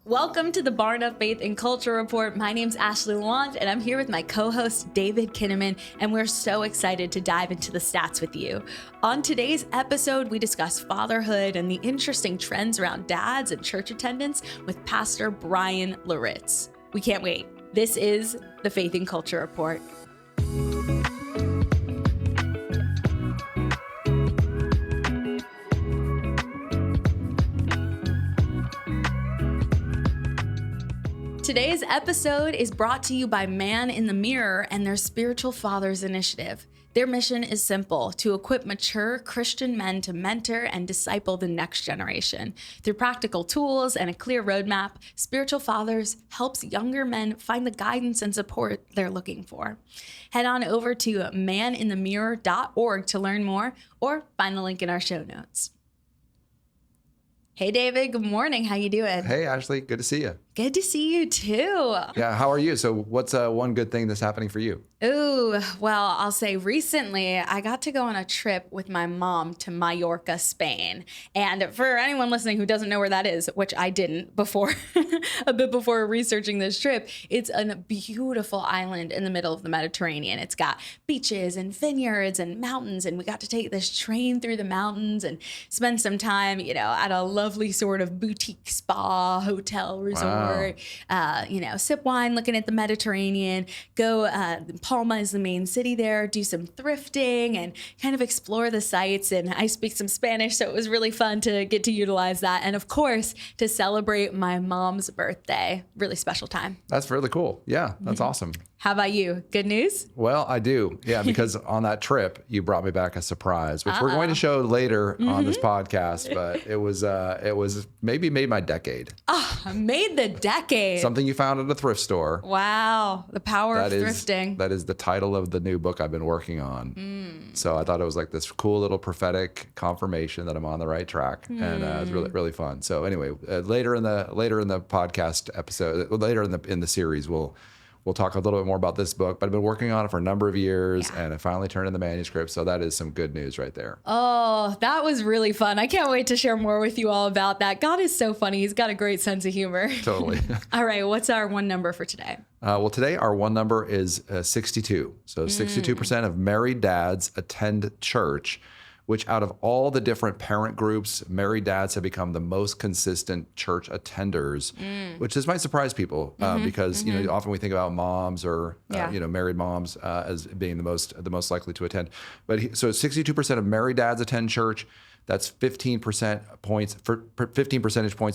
Welcome to the Barna Faith and Culture Report. My name's Ashley Lalonde, and I'm here with my co-host, David Kinnaman, and we're so excited to dive into the stats with you. On today's episode, we discuss fatherhood and the interesting trends around dads and church attendance with Pastor Bryan Loritts. We can't wait. This is the Faith and Culture Report. Today's episode is brought to you by Man in the Mirror and their Spiritual Fathers Initiative. Their mission is simple: to equip mature Christian men to mentor and disciple the next generation. Through practical tools and a clear roadmap, Spiritual Fathers helps younger men find the guidance and support they're looking for. Head on over to maninthemirror.org to learn more or find the link in our show notes. Hey, David. Good morning. How you doing? Hey, Ashley. Good to see you. Good to see you too. Yeah. How are you? So what's one good thing that's happening for you? Ooh, well, I'll say recently I got to go on a trip with my mom to Mallorca, Spain. And for anyone listening who doesn't know where that is, which I didn't before, a bit before researching this trip, it's a beautiful island in the middle of the Mediterranean. It's got beaches and vineyards and mountains. And we got to take this train through the mountains and spend some time, at a lovely sort of boutique spa hotel resort. Wow. Sip wine, looking at the Mediterranean, go, Palma is the main city there, do some thrifting and kind of explore the sites. And I speak some Spanish, so it was really fun to get to utilize that. And of course, to celebrate my mom's birthday. Really special time. That's really cool. Yeah, that's awesome. How about you? Good news? Well, I do. Yeah, because on that trip, you brought me back a surprise, which we're going to show later on this podcast. But it was maybe made my decade. Oh, made the decade. Something you found at a thrift store. Wow. The power of thrifting. That is the title of the new book I've been working on. So I thought it was like this cool little prophetic confirmation that I'm on the right track. And it's really, really fun. So anyway, later in the podcast episode, later in the series, We'll talk a little bit more about this book, but I've been working on it for a number of years, and I finally turned in the manuscript. So that is some good news right there. Oh, that was really fun. I can't wait to share more with you all about that. God is so funny. He's got a great sense of humor. Totally. All right. What's our one number for today? Well, today our one number is 62. So 62% of married dads attend church, which out of all the different parent groups, married dads have become the most consistent church attenders, which this might surprise people because often we think about moms or married moms as being the most likely to attend. But so 62% of married dads attend church. That's 15 percentage points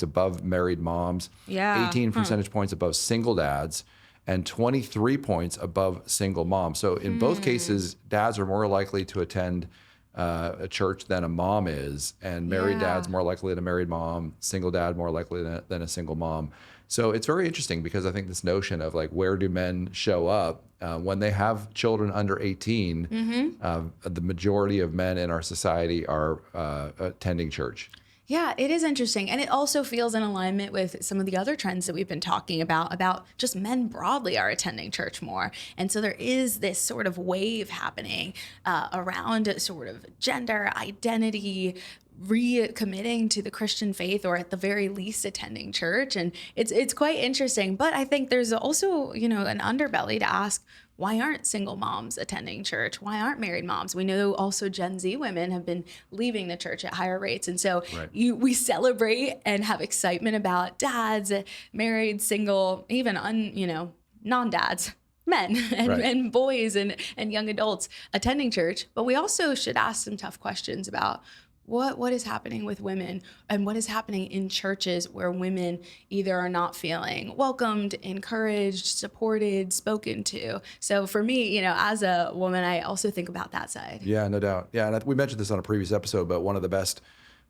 above married moms. Yeah. 18 percentage points above single dads. And 23 points above single moms. So in both cases, dads are more likely to attend a church than a mom is, and married dad's more likely than a married mom, single dad more likely than a single mom. So it's very interesting because I think this notion of like, where do men show up when they have children under 18, the majority of men in our society are attending church. Yeah, it is interesting. And it also feels in alignment with some of the other trends that we've been talking about just men broadly are attending church more. And so there is this sort of wave happening around sort of gender identity, recommitting to the Christian faith, or at the very least attending church. And it's quite interesting. But I think there's also, an underbelly to ask, why aren't single moms attending church? Why aren't married moms? We know also Gen Z women have been leaving the church at higher rates. And so we celebrate and have excitement about dads, married, single, even non-dads, men and boys and young adults attending church. But we also should ask some tough questions about what is happening with women and what is happening in churches where women either are not feeling welcomed, encouraged, supported, spoken to. So for me, as a woman, I also think about that side. Yeah, no doubt. Yeah, and we mentioned this on a previous episode, but one of the best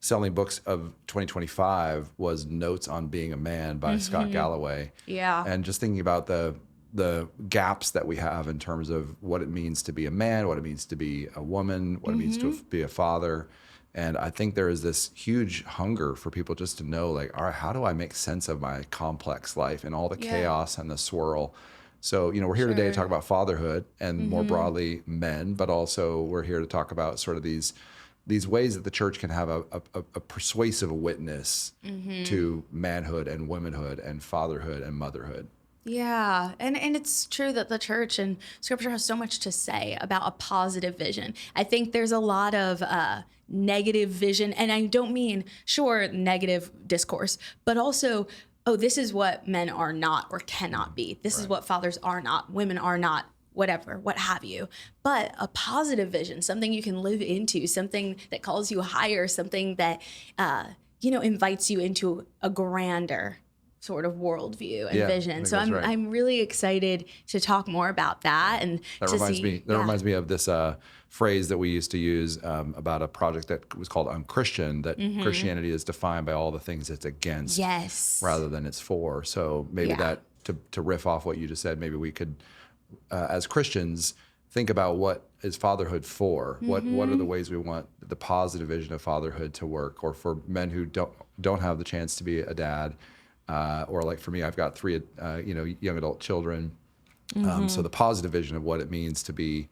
selling books of 2025 was Notes on Being a Man by Scott Galloway. Yeah. And just thinking about the gaps that we have in terms of what it means to be a man, what it means to be a woman, what it means to be a father. And I think there is this huge hunger for people just to know, like, all right, how do I make sense of my complex life and all the chaos and the swirl? So, we're here today to talk about fatherhood and more broadly men, but also we're here to talk about sort of these these ways that the church can have a persuasive witness to manhood and womanhood and fatherhood and motherhood. Yeah, and it's true that the church and scripture has so much to say about a positive vision. I think there's a lot of negative vision, and I don't mean, sure, negative discourse, but also, oh, this is what men are not or cannot be. This is what fathers are not, women are not, whatever, what have you. But a positive vision, something you can live into, something that calls you higher, something that, invites you into a grander sort of worldview and vision. So I'm really excited to talk more about that. And that reminds me of this phrase that we used to use about a project that was called Unchristian, that Christianity is defined by all the things it's against rather than it's for. So maybe that to riff off what you just said, maybe we could, as Christians, think about what is fatherhood for? What are the ways we want the positive vision of fatherhood to work, or for men who don't have the chance to be a dad, or like for me, I've got 3 young adult children. So the positive vision of what it means to be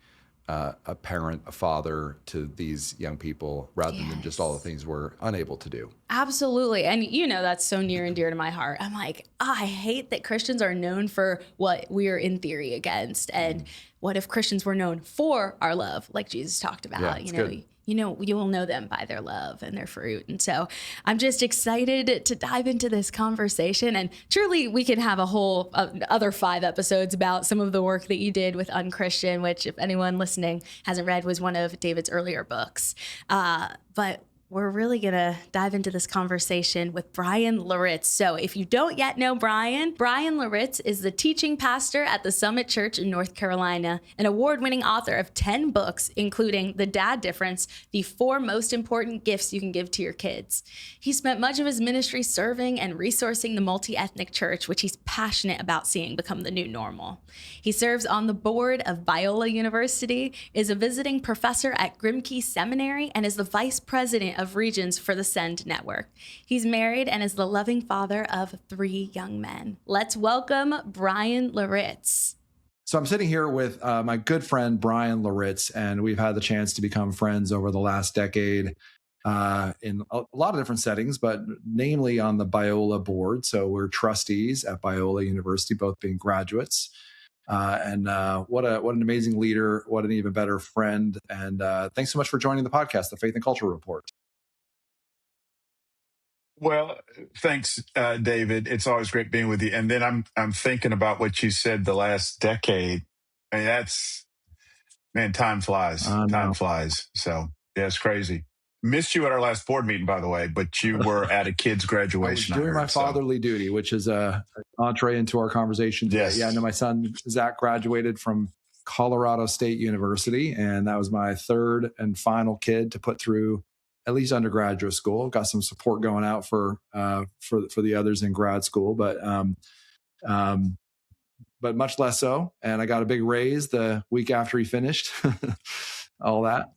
a parent, a father to these young people, rather than just all the things we're unable to do. Absolutely. And that's so near and dear to my heart. I'm like, I hate that Christians are known for what we are in theory against. And what if Christians were known for our love, like Jesus talked about? You will know them by their love and their fruit. And so I'm just excited to dive into this conversation. And truly, we can have a whole other 5 episodes about some of the work that you did with Unchristian, which, if anyone listening hasn't read, was one of David's earlier books. But we're really going to dive into this conversation with Bryan Loritts. So if you don't yet know Bryan Loritts is the teaching pastor at the Summit Church in North Carolina, an award-winning author of 10 books, including The Dad Difference, the 4 most important gifts you can give to your kids. He spent much of his ministry serving and resourcing the multi-ethnic church, which he's passionate about seeing become the new normal. He serves on the board of Biola University, is a visiting professor at Grimke Seminary, and is the vice president of regions for the Send Network. He's married and is the loving father of 3 young men. Let's welcome Bryan Loritts. So I'm sitting here with my good friend, Bryan Loritts, and we've had the chance to become friends over the last decade in a lot of different settings, but namely on the Biola board. So we're trustees at Biola University, both being graduates. And what an amazing leader, what an even better friend. And thanks so much for joining the podcast, the Faith and Culture Report. Well, thanks, David. It's always great being with you. And then I'm thinking about what you said the last decade. I mean, time flies. Time flies. So yeah, it's crazy. Missed you at our last board meeting, by the way, but you were at a kid's graduation. I was doing my fatherly duty, which is an entree into our conversation today. Yes. Yeah, I know my son, Zach, graduated from Colorado State University, and that was my 3rd and final kid to put through at least undergraduate school. Got some support going out for the others in grad school, but much less so. And I got a big raise the week after he finished. All that.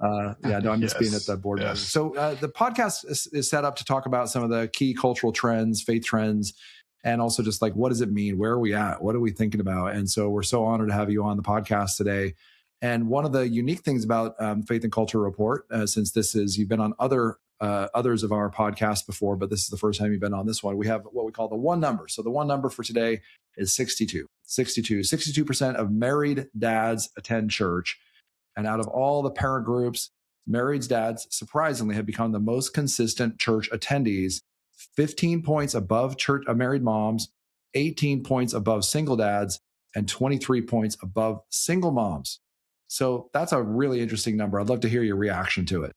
I miss being at the board meeting. So the podcast is set up to talk about some of the key cultural trends, faith trends, and also just like, what does it mean? Where are we at? What are we thinking about? And so we're so honored to have you on the podcast today. And one of the unique things about Faith and Culture Report, since you've been on others of our podcasts before, but this is the first time you've been on this one, we have what we call the 1 number. So the 1 number for today is 62. 62% of married dads attend church. And out of all the parent groups, married dads surprisingly have become the most consistent church attendees, 15 points above married moms, 18 points above single dads, and 23 points above single moms. So that's a really interesting number. I'd love to hear your reaction to it.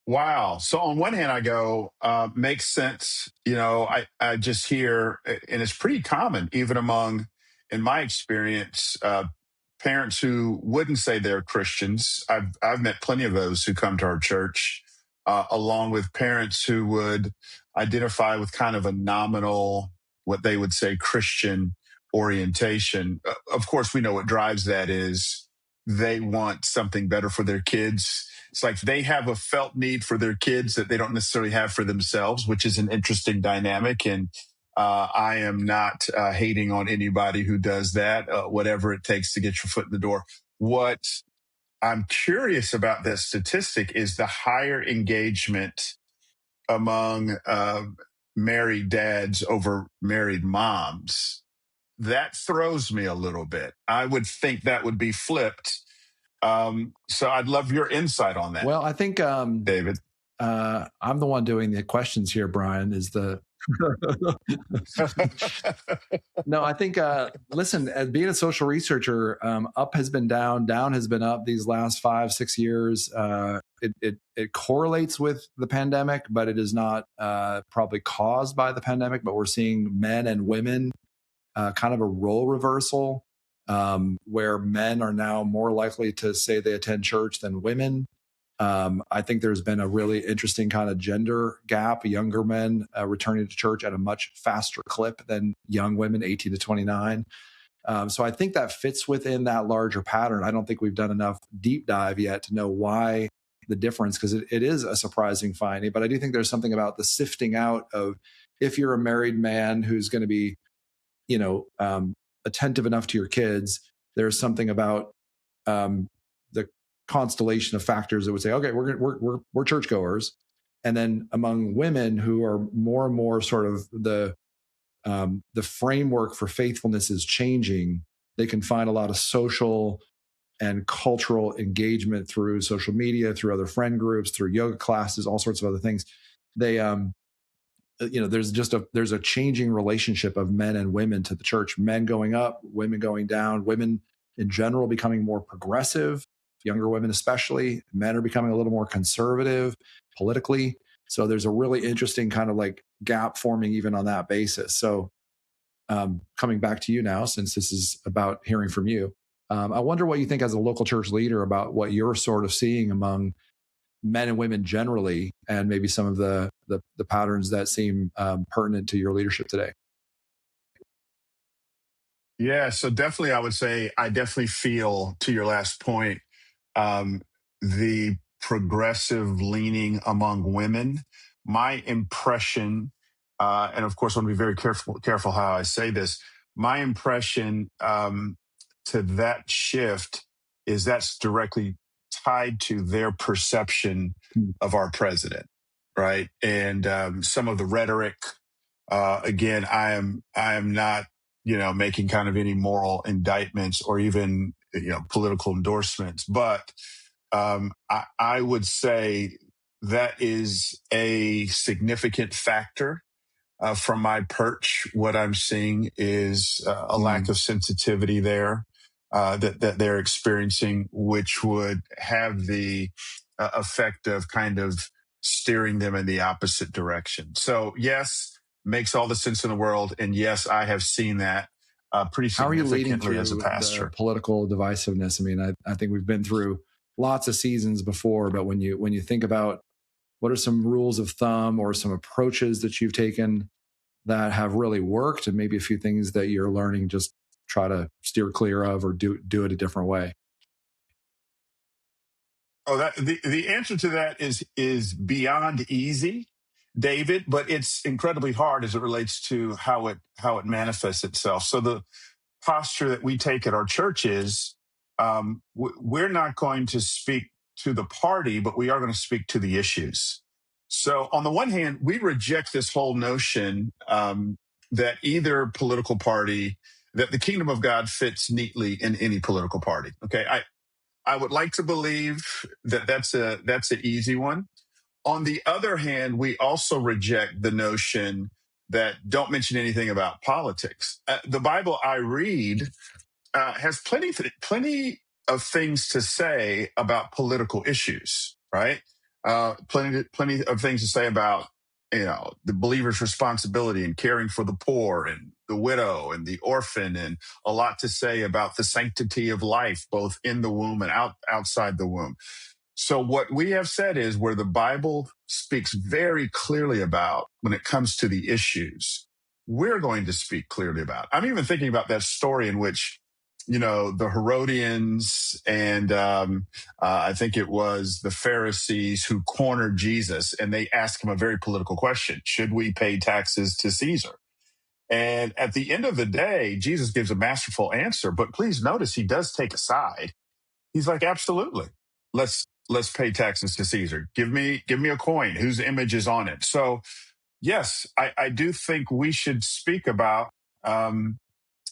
Wow. So on one hand, I go, makes sense. I just hear, and it's pretty common, even among, in my experience, parents who wouldn't say they're Christians. I've met plenty of those who come to our church, along with parents who would identify with kind of a nominal, what they would say, Christian orientation. Of course, we know what drives that is they want something better for their kids. It's like they have a felt need for their kids that they don't necessarily have for themselves, which is an interesting dynamic. And I am not hating on anybody who does that, whatever it takes to get your foot in the door. What I'm curious about this statistic is the higher engagement among married dads over married moms. That throws me a little bit. I would think that would be flipped. So I'd love your insight on that, Well, I think David. I'm the one doing the questions here, Bryan, is the No, I think listen, as being a social researcher, up has been down, down has been up these last 5-6 years. It correlates with the pandemic, but it is not probably caused by the pandemic. But we're seeing men and women kind of a role reversal, where men are now more likely to say they attend church than women. I think there's been a really interesting kind of gender gap, younger men returning to church at a much faster clip than young women, 18 to 29. So I think that fits within that larger pattern. I don't think we've done enough deep dive yet to know why the difference, because it is a surprising finding. But I do think there's something about the sifting out of, if you're a married man who's going to be, attentive enough to your kids, there's something about the constellation of factors that would say, okay, we're churchgoers, and then among women who are more and more sort of the framework for faithfulness is changing. They can find a lot of social and cultural engagement through social media, through other friend groups, through yoga classes, all sorts of other things. They there's a changing relationship of men and women to the church, men going up, women going down, women in general becoming more progressive, younger women especially. Men are becoming a little more conservative politically. So there's a really interesting kind of like gap forming even on that basis. So coming back to you now, since this is about hearing from you, I wonder what you think as a local church leader about what you're sort of seeing among men and women generally, and maybe some of the patterns that seem pertinent to your leadership today. Yeah, so definitely, I would say I definitely feel, to your last point, um, the progressive leaning among women. My impression, and of course, I want to be very careful how I say this. My impression to that shift is that's directly tied to their perception of our president, right? And some of the rhetoric. Again, I am not making kind of any moral indictments or even political endorsements, but I would say that is a significant factor. From my perch, what I'm seeing is a lack of sensitivity there that they're experiencing, which would have the effect of kind of steering them in the opposite direction. So, yes, makes all the sense in the world. And yes, I have seen that pretty How are you leading significantly as a through the pastor. political divisiveness? I mean, I think we've been through lots of seasons before, but when you think about what are some rules of thumb or some approaches that you've taken that have really worked, and maybe a few things that you're learning, just try to steer clear of or do it a different way. Oh, the answer to that is beyond easy, David, but it's incredibly hard as it relates to how it manifests itself. So the posture that we take at our church is we're not going to speak to the party, but we are going to speak to the issues. So on the one hand, we reject this whole notion that either political party, that the kingdom of God fits neatly in any political party. Okay, I would like to believe that that's an easy one. On the other hand, we also reject the notion that don't mention anything about politics. The Bible I read has plenty of things to say about political issues, right? Plenty of things to say about the believer's responsibility in caring for the poor and the widow and the orphan, and a lot to say about the sanctity of life, both in the womb and outside the womb. So what we have said is where the Bible speaks very clearly about when it comes to the issues, we're going to speak clearly about. I'm even thinking about that story in which, the Herodians and I think it was the Pharisees who cornered Jesus, and they asked him a very political question. Should we pay taxes to Caesar? And at the end of the day, Jesus gives a masterful answer, but please notice he does take a side. He's like, absolutely. Let's pay taxes to Caesar. Give me a coin whose image is on it. So yes, I do think we should speak about um,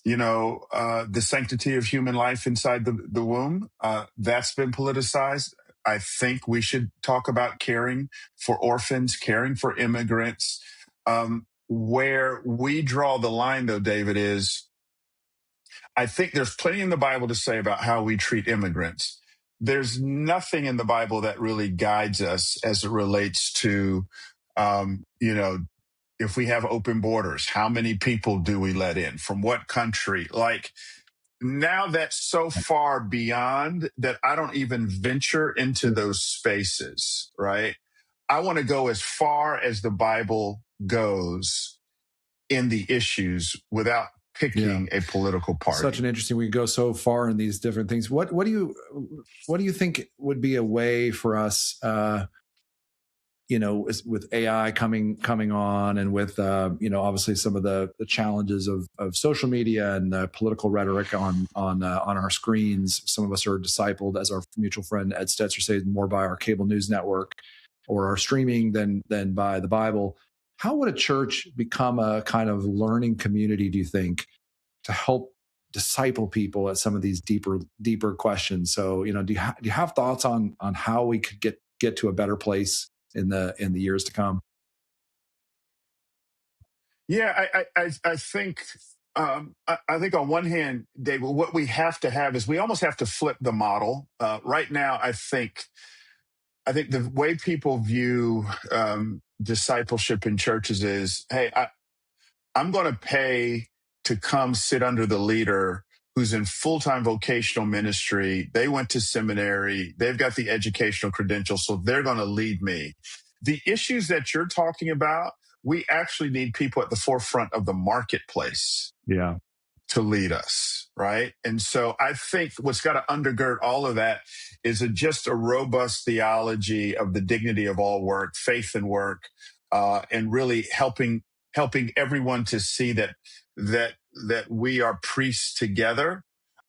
the sanctity of human life inside the womb. That's been politicized. I think we should talk about caring for orphans, caring for immigrants. Where we draw the line, though, David, is I think there's plenty in the Bible to say about how we treat immigrants. There's nothing in the Bible that really guides us as it relates to, if we have open borders, how many people do we let in? From what country? Like, now that's so far beyond that I don't even venture into those spaces, right? I want to go as far as the Bible goes in the issues without picking a political party. Such an interesting, we go so far in these different things. What do you think would be a way for us, with AI coming on, and with obviously some of the challenges of social media and political rhetoric on our screens. Some of us are discipled, as our mutual friend Ed Stetzer says, more by our cable news network or our streaming than by the Bible. How would a church become a kind of learning community, do you think, to help disciple people at some of these deeper questions? So, do you have thoughts on how we could get to a better place in the years to come? Yeah, I think I think on one hand, David, what we have to have is we almost have to flip the model. Right now, I think the way people view discipleship in churches is, hey, I'm going to pay to come sit under the leader who's in full-time vocational ministry. They went to seminary. They've got the educational credentials, so they're going to lead me. The issues that you're talking about, we actually need people at the forefront of the marketplace. Yeah. To lead us, right? And so I think what's got to undergird all of that is just a robust theology of the dignity of all work, faith and work, and really helping everyone to see that we are priests together.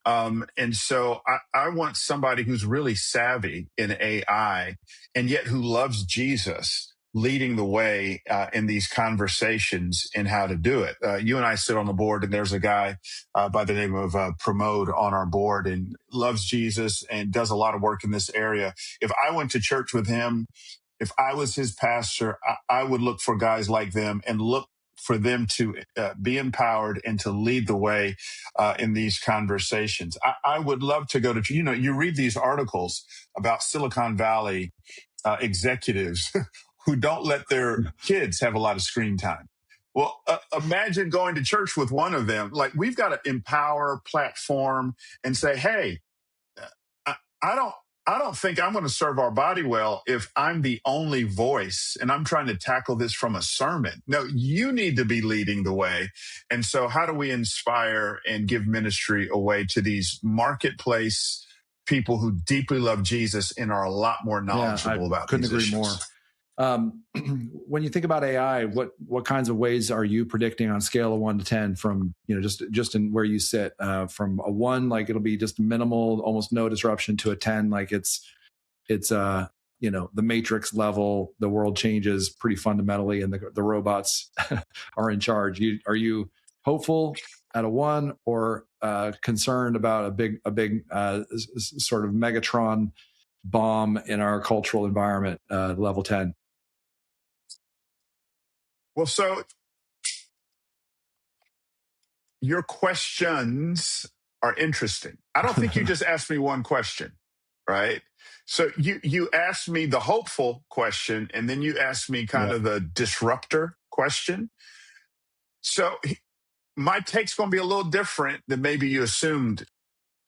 And so I want somebody who's really savvy in AI and yet who loves Jesus leading the way in these conversations and how to do it. You and I sit on the board, and there's a guy by the name of Pramod on our board, and loves Jesus and does a lot of work in this area. If I went to church with him, if I was his pastor, I would look for guys like them and look for them to be empowered and to lead the way in these conversations. I would love to go to, you read these articles about Silicon Valley executives who don't let their kids have a lot of screen time. Well, imagine going to church with one of them. Like, we've got to empower, platform, and say, hey, I don't think I'm going to serve our body well if I'm the only voice and I'm trying to tackle this from a sermon. No, you need to be leading the way. And so how do we inspire and give ministry away to these marketplace people who deeply love Jesus and are a lot more knowledgeable about these issues? Couldn't agree more. When you think about AI, what kinds of ways are you predicting on a scale of 1 to 10 from, just in where you sit, from a 1, like it'll be just minimal, almost no disruption, to a 10, like it's the Matrix level, the world changes pretty fundamentally and the robots are in charge. Are you hopeful at a 1, or concerned about a big sort of Megatron bomb in our cultural environment, level 10? Well, so your questions are interesting. I don't think you just asked me one question, right? So you asked me the hopeful question, and then you asked me kind of the disruptor question. So my take's going to be a little different than maybe you assumed,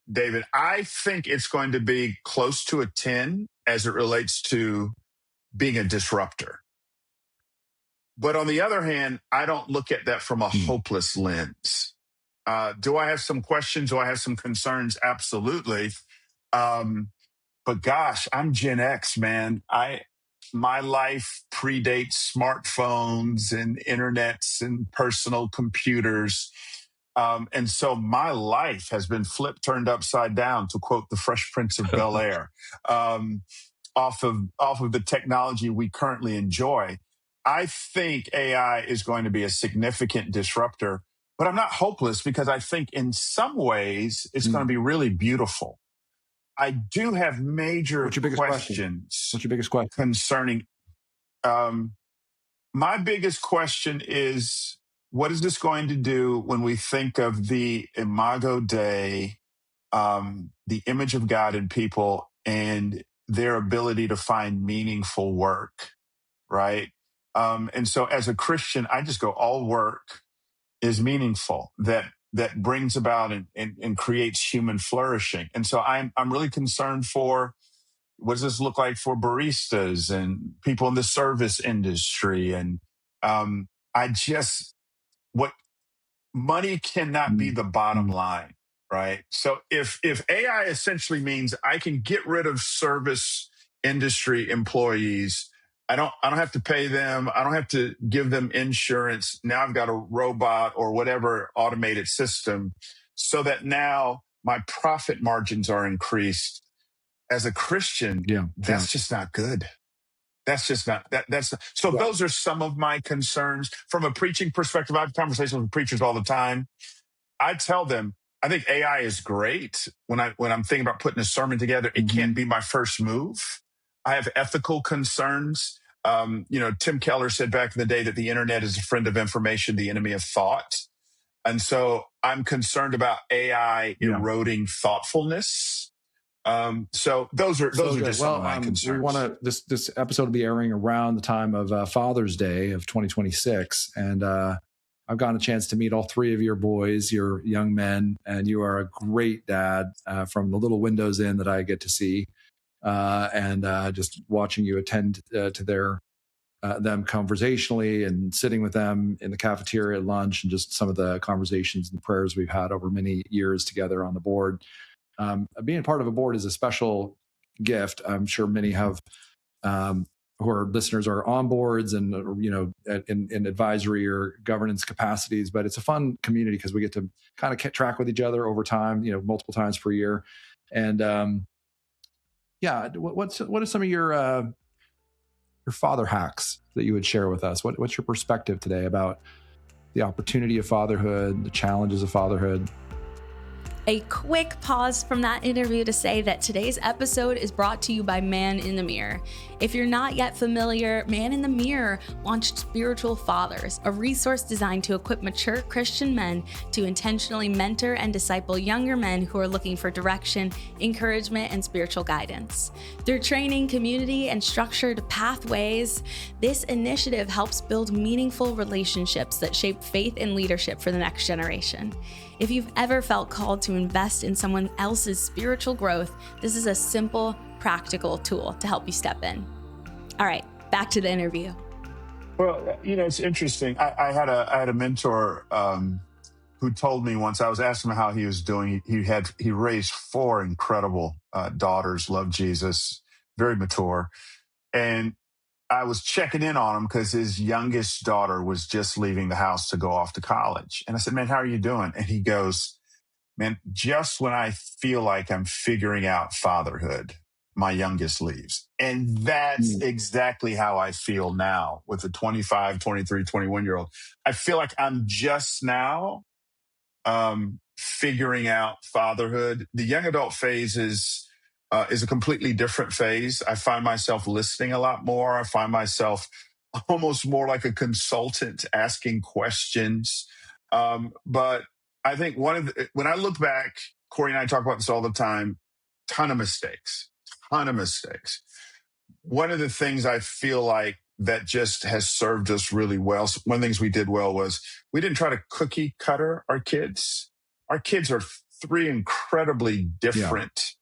David. I think it's going to be close to a 10 as it relates to being a disruptor. But on the other hand, I don't look at that from a hopeless lens. Do I have some questions? Do I have some concerns? Absolutely. But gosh, I'm Gen X, man. My life predates smartphones and internets and personal computers. And so my life has been flipped, turned upside down, to quote the Fresh Prince of Bel-Air, off of the technology we currently enjoy. I think AI is going to be a significant disruptor, but I'm not hopeless, because I think in some ways it's going to be really beautiful. I do have major What's your biggest questions. What's your biggest question? Concerning, my biggest question is, what is this going to do when we think of the Imago Dei, the image of God in people, and their ability to find meaningful work, right? And so as a Christian, I just go, all work is meaningful, that brings about and creates human flourishing. And so I'm really concerned for, what does this look like for baristas and people in the service industry? And I just, what money cannot be the bottom line, right? So if AI essentially means I can get rid of service industry employees, I don't have to pay them, I don't have to give them insurance. Now I've got a robot or whatever automated system, so that now my profit margins are increased. As a Christian, that's just not good. That's just not that's so. Yeah. Those are some of my concerns from a preaching perspective. I have conversations with preachers all the time. I tell them, I think AI is great. When I'm thinking about putting a sermon together, it can't be my first move. I have ethical concerns. Tim Keller said back in the day that the internet is a friend of information, the enemy of thought. And so I'm concerned about AI eroding thoughtfulness. So those are just some of my concerns. This episode will be airing around the time of Father's Day of 2026, and I've gotten a chance to meet all three of your boys, your young men, and you are a great dad from the little windows in that I get to see, and just watching you attend to them conversationally and sitting with them in the cafeteria at lunch, and just some of the conversations and prayers we've had over many years together on the board. Being part of a board is a special gift. I'm sure many have, who are listeners, are on boards and, in advisory or governance capacities, but it's a fun community because we get to kind of keep track with each other over time, multiple times per year. And, what are some of your father hacks that you would share with us? What's your perspective today about the opportunity of fatherhood, the challenges of fatherhood? A quick pause from that interview to say that today's episode is brought to you by Man in the Mirror. If you're not yet familiar, Man in the Mirror launched Spiritual Fathers, a resource designed to equip mature Christian men to intentionally mentor and disciple younger men who are looking for direction, encouragement, and spiritual guidance. Through training, community, and structured pathways, this initiative helps build meaningful relationships that shape faith and leadership for the next generation. If you've ever felt called to invest in someone else's spiritual growth, this is a simple, practical tool to help you step in. All right, back to the interview. Well, it's interesting. I had a mentor who told me once, I was asking him how he was doing. He raised 4 incredible daughters, loved Jesus, very mature. And I was checking in on him because his youngest daughter was just leaving the house to go off to college. And I said, man, how are you doing? And he goes, man, just when I feel like I'm figuring out fatherhood, my youngest leaves. And that's exactly how I feel now with a 25, 23, 21-year-old. I feel like I'm just now figuring out fatherhood. The young adult phase is a completely different phase. I find myself listening a lot more. I find myself almost more like a consultant asking questions. But I think when I look back, Corey and I talk about this all the time, ton of mistakes. One of the things I feel like that just has served us really well, one of the things we did well was we didn't try to cookie cutter our kids. Our kids are 3 incredibly different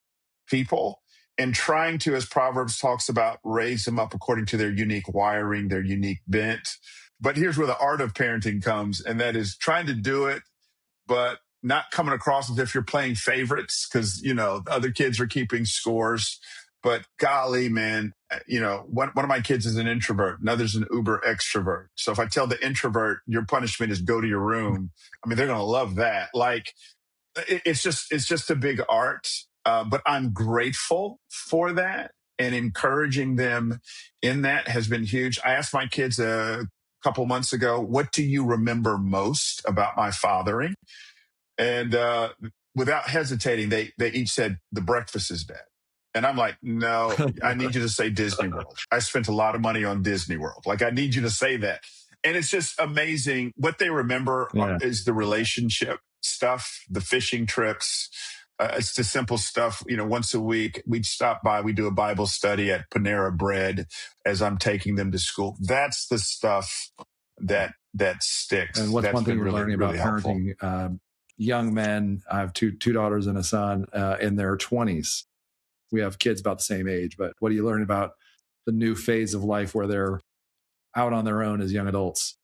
people, and trying to, as Proverbs talks about, raise them up according to their unique wiring, their unique bent. But here's where the art of parenting comes, and that is trying to do it, but not coming across as if you're playing favorites because, the other kids are keeping scores. But golly, man, one of my kids is an introvert. Another's an uber extrovert. So if I tell the introvert your punishment is go to your room, I mean, they're going to love that. Like it's just a big art. But I'm grateful for that, and encouraging them in that has been huge. I asked my kids a couple months ago, what do you remember most about my fathering? And without hesitating, they each said, the breakfast is bad. And I'm like, no, I need you to say Disney World. I spent a lot of money on Disney World. Like, I need you to say that. And it's just amazing. What they remember is the relationship stuff, the fishing trips. It's the simple stuff. Once a week, we'd stop by, we do a Bible study at Panera Bread as I'm taking them to school. That's the stuff that sticks. And what's That's one thing been you're learning about helpful. parenting young men? I have two daughters and a son in their 20s. We have kids about the same age, but what do you learn about the new phase of life where they're out on their own as young adults?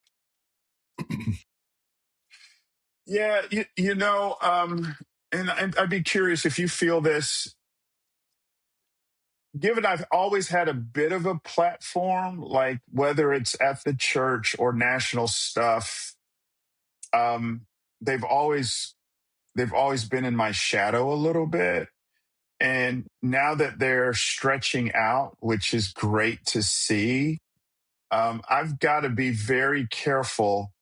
Yeah, and I'd be curious if you feel this. Given I've always had a bit of a platform, like whether it's at the church or national stuff, um, they've always been in my shadow a little bit. And now that they're stretching out, which is great to see, I've got to be very careful.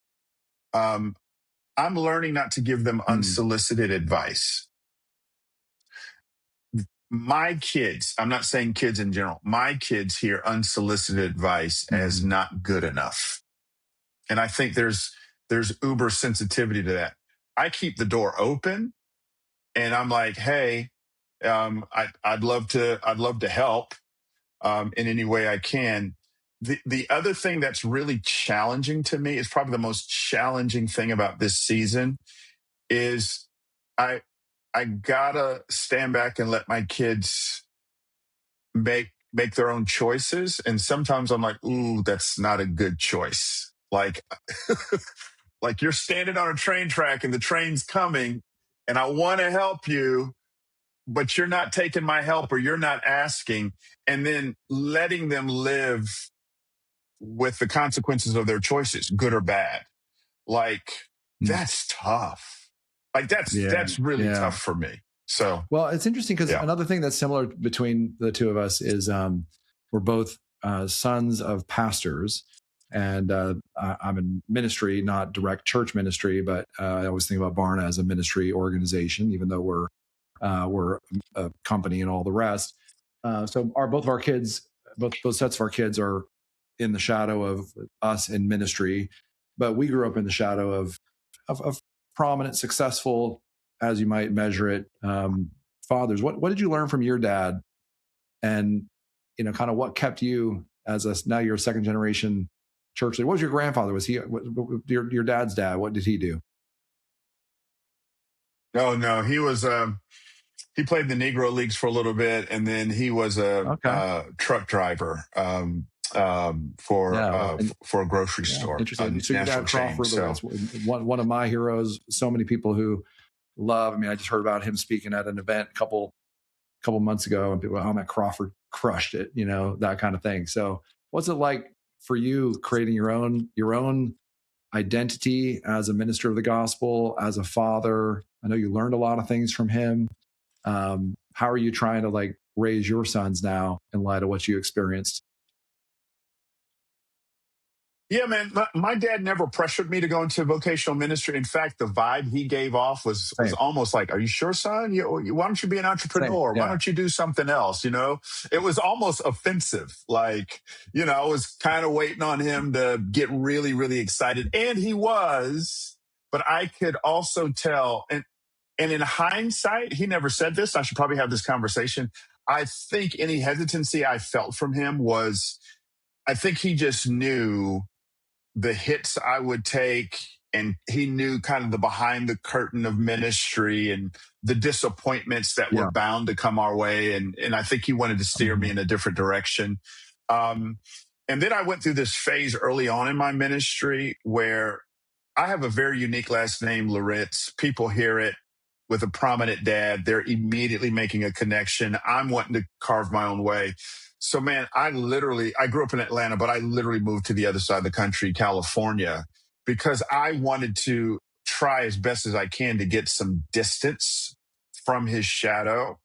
I'm learning not to give them unsolicited advice. My kids, I'm not saying kids in general, my kids hear unsolicited advice as not good enough. And I think there's uber sensitivity to that. I keep the door open, and I'm like, hey, I'd love to help in any way I can. The other thing that's really challenging to me is probably the most challenging thing about this season is I gotta stand back and let my kids make their own choices. And sometimes I'm like, ooh, that's not a good choice. Like like you're standing on a train track and the train's coming, and I want to help you, but you're not taking my help, or you're not asking, and then letting them live with the consequences of their choices, good or bad. Like, that's tough. Like that's really tough for me. So, well, it's interesting because another thing that's similar between the two of us is we're both sons of pastors, and I'm in ministry, not direct church ministry, but I always think about Barna as a ministry organization, even though we're a company and all the rest. So both of our kids, both sets of our kids are in the shadow of us in ministry, but we grew up in the shadow of prominent, successful, as you might measure it, fathers. What did you learn from your dad, and kind of what kept you now you're a second generation church leader? What was your grandfather? Was he your dad's dad? What did he do? Oh no, he was. He played the Negro Leagues for a little bit, and then he was a truck driver for a grocery store. Interesting. So your dad Crawford was one of my heroes. So many people who love. I mean, I just heard about him speaking at an event a couple months ago, and people, oh, Matt Crawford crushed it. That kind of thing. So, what's it like for you creating your own identity as a minister of the gospel, as a father? I know you learned a lot of things from him. How are you trying to raise your sons now in light of what you experienced? Yeah, man, my dad never pressured me to go into vocational ministry. In fact, the vibe he gave off was almost like, are you sure, son? Why don't you be an entrepreneur? Why don't you do something else? It was almost offensive. I was kind of waiting on him to get really, really excited. And he was, but I could also tell, and in hindsight, he never said this. I should probably have this conversation. I think any hesitancy I felt from him was, I think he just knew the hits I would take, and he knew kind of the behind the curtain of ministry and the disappointments that were bound to come our way. And I think he wanted to steer me in a different direction. And then I went through this phase early on in my ministry where I have a very unique last name, Loritts. People hear it. with a prominent dad, they're immediately making a connection. I'm wanting to carve my own way. So, man, I grew up in Atlanta, but I literally moved to the other side of the country, California, because I wanted to try as best as I can to get some distance from his shadow.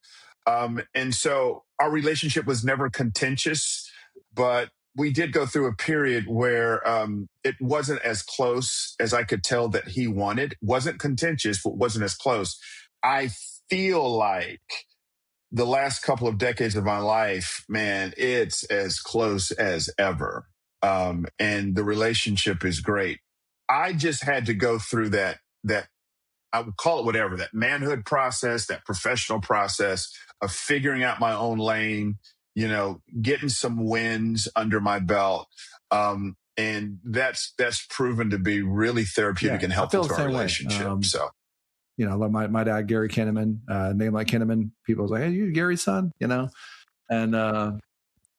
And so our relationship was never contentious, but we did go through a period where it wasn't as close as I could tell that he wanted. Wasn't contentious, but wasn't as close. I feel like the last couple of decades of my life, man, it's as close as ever. And the relationship is great. I just had to go through that I would call it whatever, that manhood process, that professional process of figuring out my own lane, getting some wins under my belt. And that's proven to be really therapeutic and I feel helpful the to our same way. relationship. So, like my dad, Gary Kinnaman, name like Kinnaman, people was like, "Hey, you Gary's son," and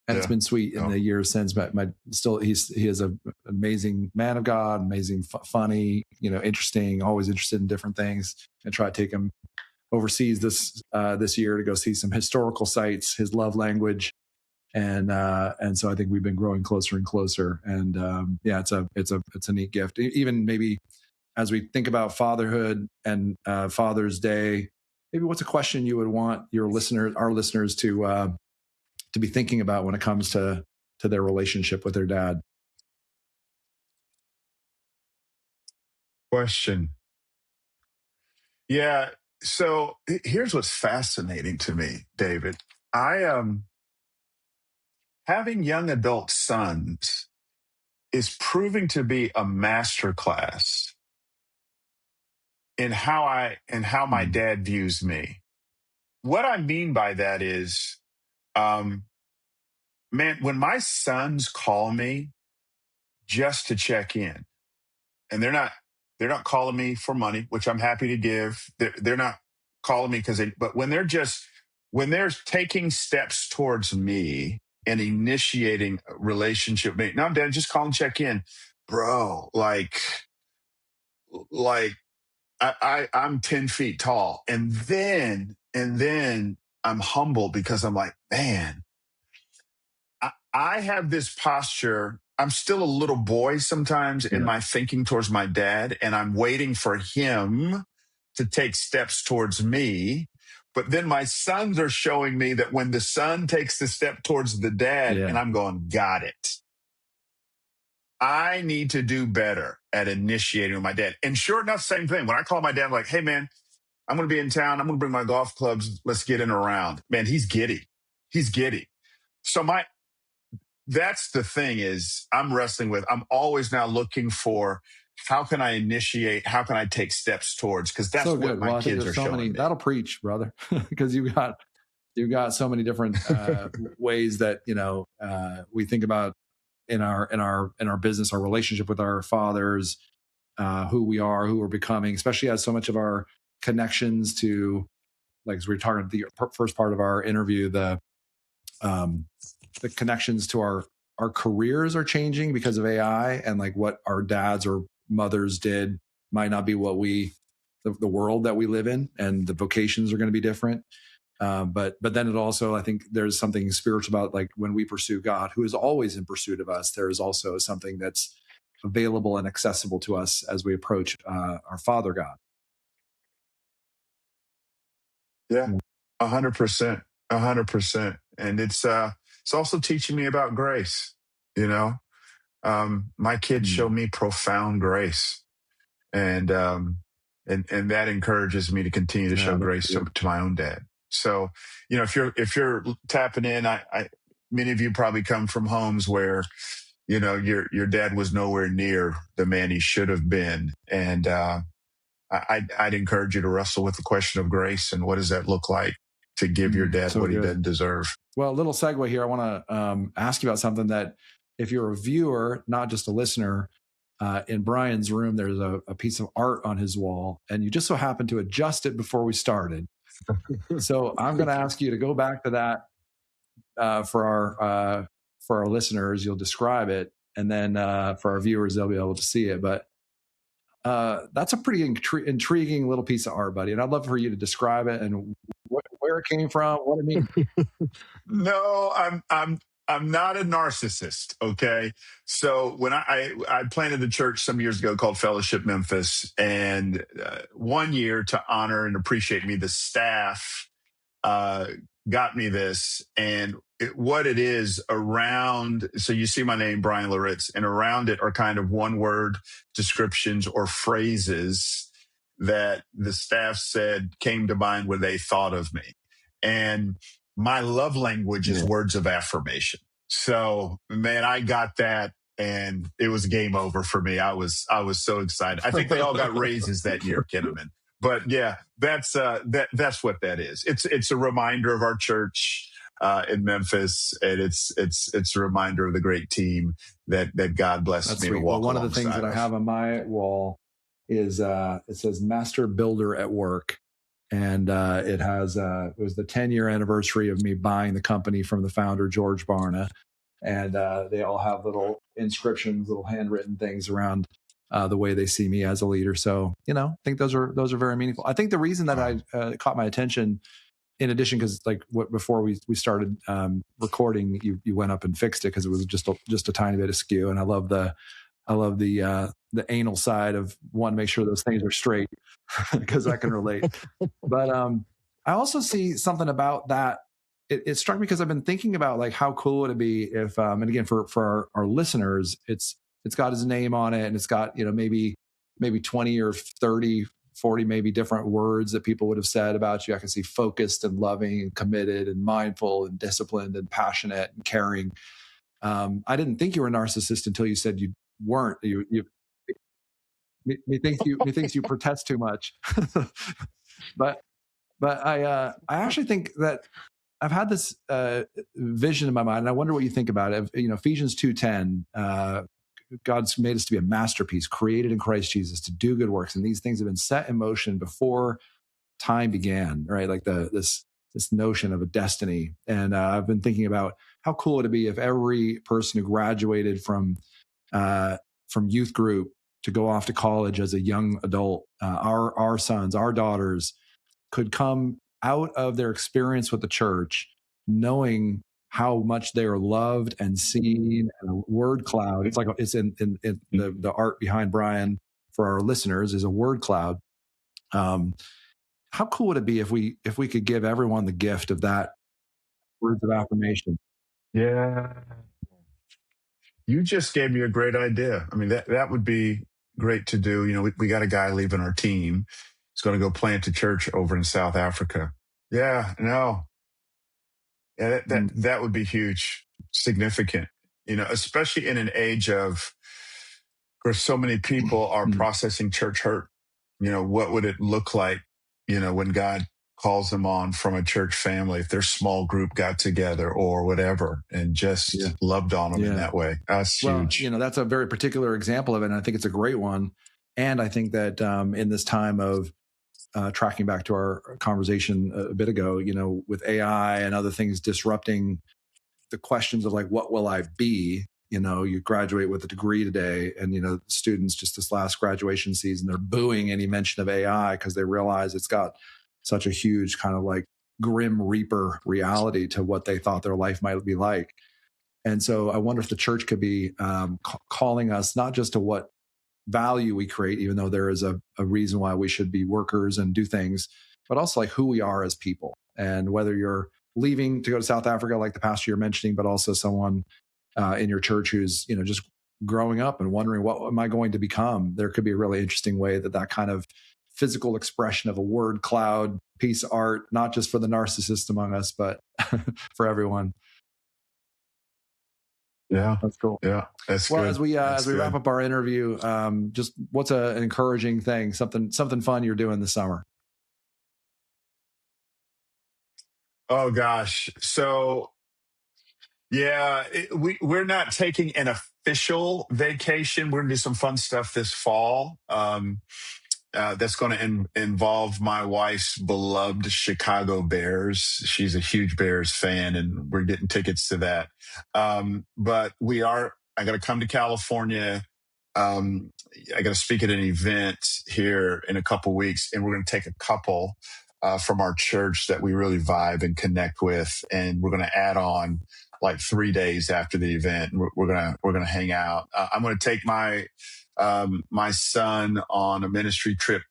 it's been sweet in the years since. But he is an amazing man of God, amazing, funny, interesting, always interested in different things. And try to take him overseas this year to go see some historical sites, his love language, and so I think we've been growing closer and closer. And it's a neat gift. Even maybe as we think about fatherhood and Father's Day, maybe what's a question you would want our listeners to be thinking about when it comes to their relationship with their dad? question. Yeah. So here's what's fascinating to me, David. I having young adult sons is proving to be a masterclass in how my dad views me. What I mean by that is, um, man, when my sons call me just to check in, and they're not calling me for money, which I'm happy to give. They're not calling me but when they're taking steps towards me and initiating a relationship with me, no, Dad, just call and check in, bro. Like I'm 10 feet tall, and then I'm humbled because I'm like, man, I have this posture. I'm still a little boy sometimes in my thinking towards my dad, and I'm waiting for him to take steps towards me. But then my sons are showing me that when the son takes the step towards the dad, and I'm going, got it. I need to do better at initiating with my dad. And sure enough, same thing. When I call my dad, I'm like, hey, man, I'm going to be in town. I'm going to bring my golf clubs. Let's get in a round. Man, he's giddy. He's giddy. So that's the thing is I'm wrestling with. I'm always now looking for how can I initiate? How can I take steps towards? Because that's so what my kids are showing me. That'll preach, brother, because you've got so many different ways that we think about in our business, our relationship with our fathers, who we are, who we're becoming, especially as so much of our connections to, like as we were talking at the first part of our interview, the connections to our careers are changing because of AI, and like what our dads or mothers did might not be what the world that we live in, and the vocations are going to be different. But then it also, I think there's something spiritual about, like, when we pursue God, who is always in pursuit of us, there is also something that's available and accessible to us as we approach our Father God. Yeah, 100%, 100%. And it's also teaching me about grace. My kids show me profound grace, and that encourages me to continue to show grace to my own dad. So, if you're tapping in, I many of you probably come from homes where, your dad was nowhere near the man he should have been. And I'd encourage you to wrestle with the question of grace and what does that look like to give your dad what he doesn't deserve. Well, a little segue here. I want to ask you about something that, if you're a viewer, not just a listener, in Bryan's room, there's a piece of art on his wall, and you just so happened to adjust it before we started. So I'm going to ask you to go back to that for our listeners. You'll describe it, and then for our viewers, they'll be able to see it. But That's a pretty intriguing little piece of art, buddy. And I'd love for you to describe it and where it came from, what it means. No, I'm not a narcissist. Okay, so when I planted a church some years ago called Fellowship Memphis, and 1 year to honor and appreciate me, the staff uh, got me this, and what it is around. So you see my name, Bryan Loritts, and around it are kind of one word descriptions or phrases that the staff said came to mind when they thought of me. And my love language is words of affirmation. So man, I got that and it was game over for me. I was so excited. I think they all got raises that year, Kinnaman. But yeah, that's what that is. It's a reminder of our church in Memphis, and it's a reminder of the great team that God blessed That's me sweet. to walk. Well, one of the things that I have on my wall is it says Master Builder at Work. And it was the 10-year anniversary of me buying the company from the founder, George Barna. And they all have little inscriptions, little handwritten things around the way they see me as a leader. So, I think those are very meaningful. I think the reason that I caught my attention, in addition, because before we started recording, you went up and fixed it because it was just a tiny bit askew. And I love the anal side of one, make sure those things are straight because I can relate. But I also see something about that. It struck me because I've been thinking about like how cool would it be if, and again for our listeners, it's got his name on it and it's got maybe 20 or 30, 40 maybe different words that people would have said about you. I can see focused and loving and committed and mindful and disciplined and passionate and caring. I didn't think you were a narcissist until you said you weren't. Methinks you protest too much. but I actually think that I've had this vision in my mind, and I wonder what you think about it. Ephesians 2:10, God's made us to be a masterpiece, created in Christ Jesus to do good works, and these things have been set in motion before time began. Right, like this notion of a destiny. And I've been thinking about how cool would it be if every person who graduated from youth group to go off to college as a young adult, our sons, our daughters, could come out of their experience with the church knowing how much they are loved and seen, and a word cloud. It's like it's in the art behind Bryan for our listeners is a word cloud. How cool would it be if we could give everyone the gift of that words of affirmation? Yeah. You just gave me a great idea. I mean, that would be great to do. We got a guy leaving our team. He's going to go plant a church over in South Africa. Yeah, no. Yeah, that would be huge, significant, especially in an age of where so many people are processing church hurt. What would it look like, when God calls them on from a church family, if their small group got together or whatever and just loved on them in that way? That's huge. Well, that's a very particular example of it. And I think it's a great one. And I think that in this time of tracking back to our conversation a bit ago, with AI and other things disrupting the questions of like, what will I be? You graduate with a degree today, and students just this last graduation season, they're booing any mention of AI because they realize it's got such a huge kind of like grim reaper reality to what they thought their life might be like. And so I wonder if the church could be calling us not just to what value we create, even though there is a reason why we should be workers and do things, but also like who we are as people. And whether you're leaving to go to South Africa, like the pastor you're mentioning, but also someone in your church who's, just growing up and wondering, what am I going to become? There could be a really interesting way that kind of physical expression of a word cloud piece of art, not just for the narcissist among us, but for everyone. Yeah, that's cool. Yeah, that's well. Good. As we wrap up our interview, just what's an encouraging thing, something fun you're doing this summer? Oh gosh, so yeah, we're not taking an official vacation. We're gonna do some fun stuff this fall. That's going to involve my wife's beloved Chicago Bears. She's a huge Bears fan, and we're getting tickets to that. But I got to come to California I got to speak at an event here in a couple weeks, and we're going to take a couple from our church that we really vibe and connect with, and we're going to add on like 3 days after the event. And we're gonna hang out. I'm going to take my my son on a ministry trip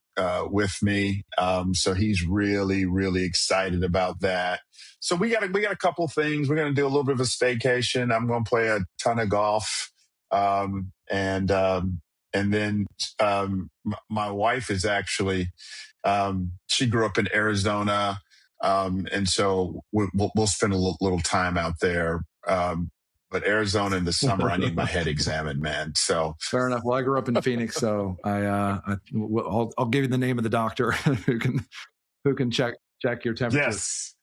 with me, so he's really excited about that. So we got a couple things. We're going to do a little bit of a staycation. I'm going to play a ton of golf. And then my wife is actually she grew up in Arizona, and so we'll spend a little time out there. But Arizona in the summer, I need my head examined, man. So fair enough. Well, I grew up in Phoenix, so I'll give you the name of the doctor who can check your temperature. yes.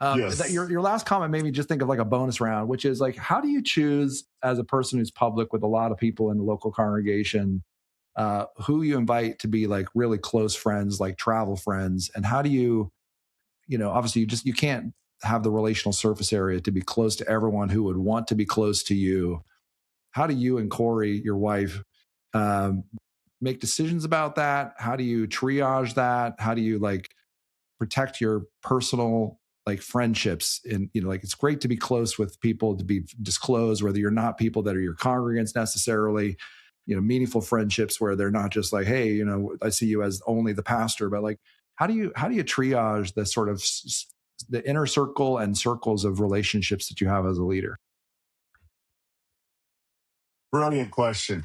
Your last comment made me just think of like a bonus round, which is like, how do you choose as a person who's public with a lot of people in the local congregation, who you invite to be like really close friends, like travel friends, and how do you obviously you can't have the relational surface area to be close to everyone who would want to be close to you. How do you and Corey, your wife, make decisions about that? How do you triage that? How do you like protect your personal like friendships? And like it's great to be close with people, to be disclosed, whether you're not people that are your congregants necessarily, meaningful friendships where they're not just like, hey, I see you as only the pastor, but like, how do you triage the sort of the inner circle and circles of relationships that you have as a leader? Brilliant question.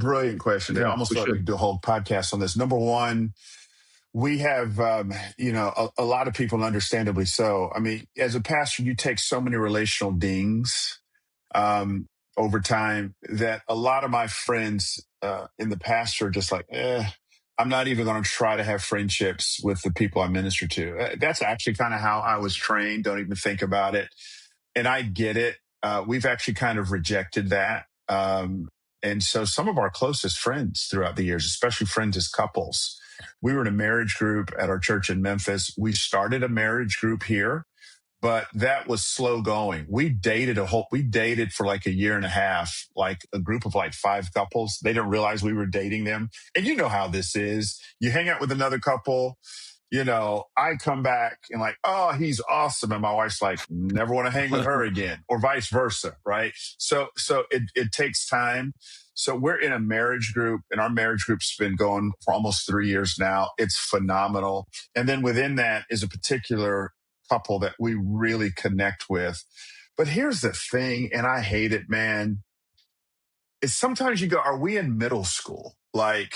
I almost thought we'd do a whole podcast on this. Number one, we have, a lot of people, understandably so. I mean, as a pastor, you take so many relational dings um, over time that a lot of my friends in the past are just like, I'm not even going to try to have friendships with the people I minister to. That's actually kind of how I was trained. Don't even think about it. And I get it. We've actually kind of rejected that. And so some of our closest friends throughout the years, especially friends as couples, we were in a marriage group at our church in Memphis. We started a marriage group here, but that was slow going. We dated for like a year and a half, like a group of like 5 couples. They didn't realize we were dating them. And you know how this is. You hang out with another couple, I come back and like, oh, he's awesome. And my wife's like, never want to hang with her again, or vice versa. Right. So it takes time. So we're in a marriage group, and our marriage group's been going for almost 3 years now. It's phenomenal. And then within that is a particular couple that we really connect with. But here's the thing, and I hate it, man, is sometimes you go, are we in middle school? Like,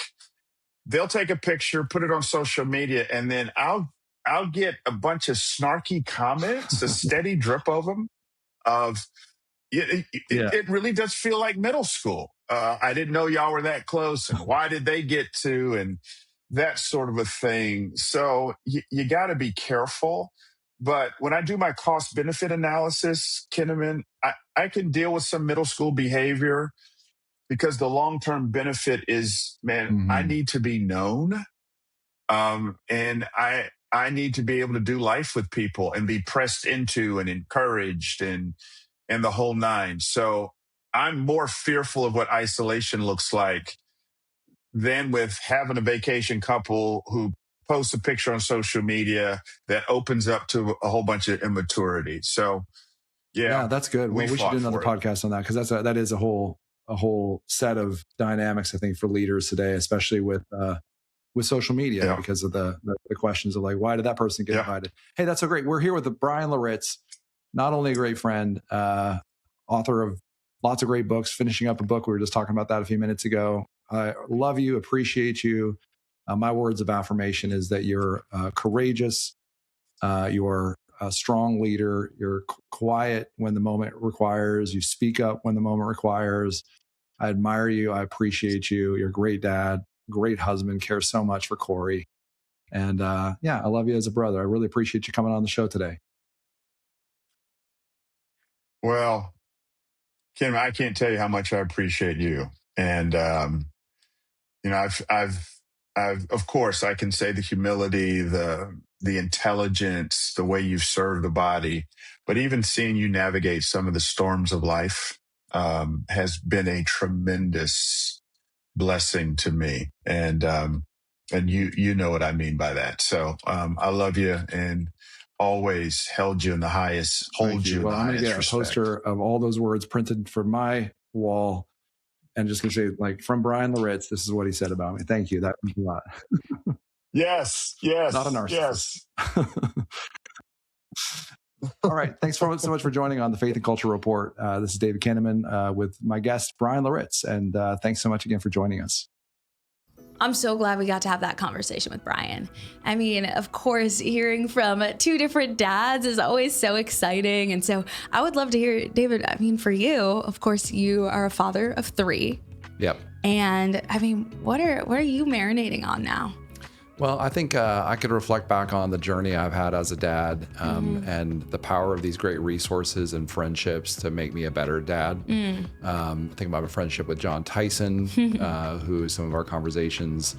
they'll take a picture, put it on social media, and then I'll get a bunch of snarky comments, a steady drip of them. Of it really does feel like middle school. I didn't know y'all were that close, and why did they get to, and that sort of a thing. So you got to be careful. But when I do my cost benefit analysis, Kinnaman, I can deal with some middle school behavior, because the long-term benefit is, man, I need to be known. And I need to be able to do life with people and be pressed into and encouraged and the whole nine. So I'm more fearful of what isolation looks like than with having a vacation couple who posts a picture on social media that opens up to a whole bunch of immaturity. So yeah, that's good. Well, we should do another podcast on that, because that is a whole set of dynamics, I think, for leaders today, especially with social media, because of the questions of like, why did that person get invited? Hey, that's so great. We're here with Bryan Loritts, not only a great friend, author of lots of great books, finishing up a book. We were just talking about that a few minutes ago. I love you, appreciate you. My words of affirmation is that you're courageous, you're a strong leader, you're quiet when the moment requires, you speak up when the moment requires. I admire you. I appreciate you. You're a great dad, great husband, care so much for Corey. And I love you as a brother. I really appreciate you coming on the show today. Well, Kim, I can't tell you how much I appreciate you. And, I've, of course, I can say the humility, the intelligence, the way you've served the body, but even seeing you navigate some of the storms of life, has been a tremendous blessing to me. And you know what I mean by that. So I love you and always held you in the highest, hold you in Well, the I'm going to highest get a respect. poster of all those words printed from my wall and just going to say, like, from Bryan Loritts, this is what he said about me. Thank you. That means a lot. Yes, Not a yes, narcissist. yes. All right. Thanks so much for joining on the Faith and Culture Report. This is David Kinnaman with my guest, Bryan Loritts. And thanks so much again for joining us. I'm so glad we got to have that conversation with Bryan. I mean, of course, hearing from two different dads is always so exciting. And so I would love to hear, David, I mean, for you, of course, you are a father of 3. Yep. And I mean, what are you marinating on now? Well, I think I could reflect back on the journey I've had as a dad and the power of these great resources and friendships to make me a better dad. Think about my friendship with John Tyson, who some of our conversations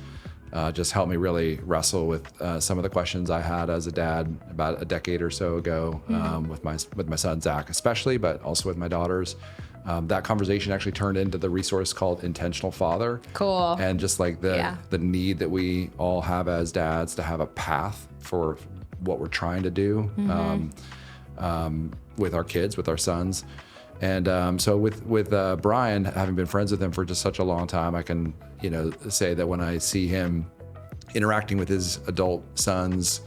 just helped me really wrestle with some of the questions I had as a dad about a decade or so ago with my son, Zach, especially, but also with my daughters. That conversation actually turned into the resource called Intentional Father. Cool. And just like the need that we all have as dads to have a path for what we're trying to do with our kids, with our sons. And so with Bryan, having been friends with him for just such a long time, I can say that when I see him interacting with his adult sons,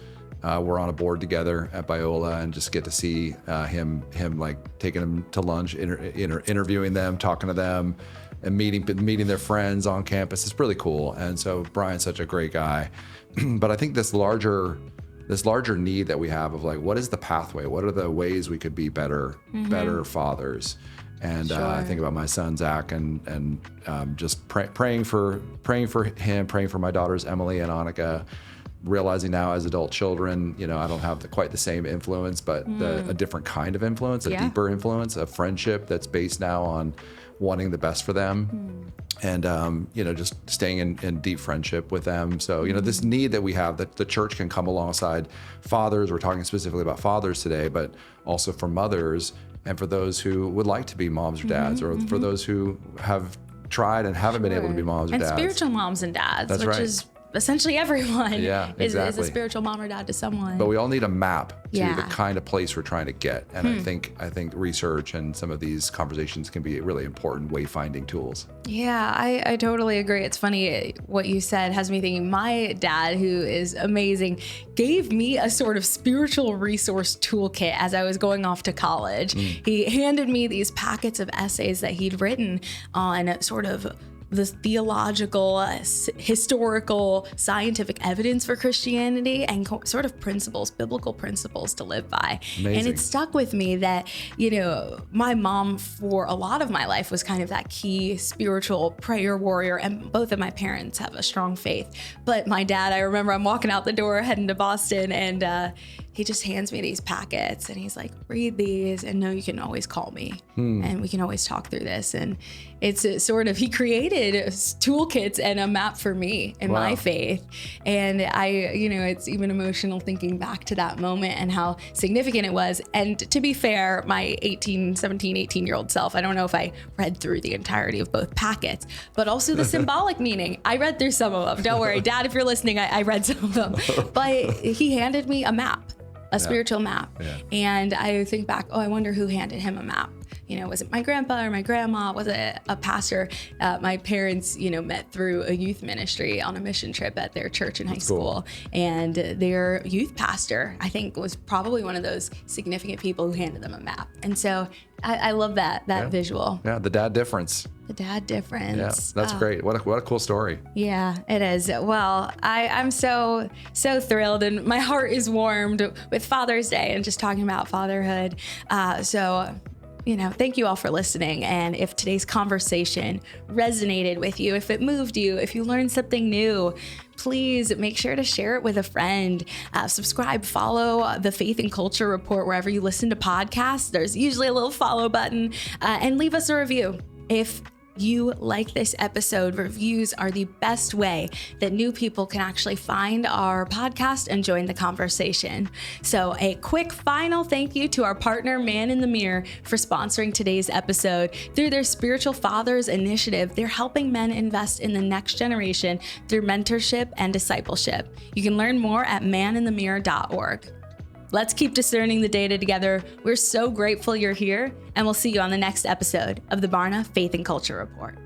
we're on a board together at Biola and just get to see him like taking them to lunch, interviewing them, talking to them, and meeting their friends on campus. It's really cool. And so Bryan's such a great guy. But I think this larger need that we have of like, what is the pathway? What are the ways we could be better fathers? And I think about my son Zach and just praying for him, praying for my daughters Emily and Annika. Realizing now as adult children, I don't have quite the same influence, but a different kind of influence, a deeper influence, a friendship that's based now on wanting the best for them. And, just staying in deep friendship with them. So, this need that we have, that the church can come alongside fathers. We're talking specifically about fathers today, but also for mothers and for those who would like to be moms or dads, or for those who have tried and haven't been able to be moms or dads. And spiritual moms and dads, That's which right. is essentially everyone is a exactly. spiritual mom or dad to someone. But we all need a map to the kind of place we're trying to get. And I think research and some of these conversations can be really important wayfinding tools. Yeah, I totally agree. It's funny what you said has me thinking my dad, who is amazing, gave me a sort of spiritual resource toolkit as I was going off to college. He handed me these packets of essays that he'd written on sort of the theological, historical, scientific evidence for Christianity and sort of principles, biblical principles to live by. Amazing. And it stuck with me that, my mom for a lot of my life was kind of that key spiritual prayer warrior, and both of my parents have a strong faith. But my dad, I remember I'm walking out the door heading to Boston, and he just hands me these packets and he's like, read these and know you can always call me and we can always talk through this. And it's he created toolkits and a map for me in my faith. And it's even emotional thinking back to that moment and how significant it was. And to be fair, my 18-year-old self, I don't know if I read through the entirety of both packets, but also the symbolic meaning. I read through some of them. Don't worry, Dad, if you're listening, I read some of them. But he handed me a map. A spiritual map. Yeah. And I think back, I wonder who handed him a map. Was it my grandpa or my grandma? Was it a pastor? My parents, met through a youth ministry on a mission trip at their church in high school. And their youth pastor, I think, was probably one of those significant people who handed them a map. And so I love that visual. Yeah, the dad difference. The dad difference. Yeah, that's great. What a cool story. Yeah, it is. Well, I'm so thrilled, and my heart is warmed with Father's Day and just talking about fatherhood. Thank you all for listening. And if today's conversation resonated with you, if it moved you, if you learned something new, please make sure to share it with a friend. Subscribe, follow the Faith and Culture Report wherever you listen to podcasts. There's usually a little follow button, and leave us a review. If you like this episode, reviews are the best way that new people can actually find our podcast and join the conversation. So a quick final thank you to our partner, Man in the Mirror, for sponsoring today's episode. Through their Spiritual Fathers initiative, they're helping men invest in the next generation through mentorship and discipleship. You can learn more at maninthemirror.org. Let's keep discerning the data together. We're so grateful you're here, and we'll see you on the next episode of the Barna Faith and Culture Report.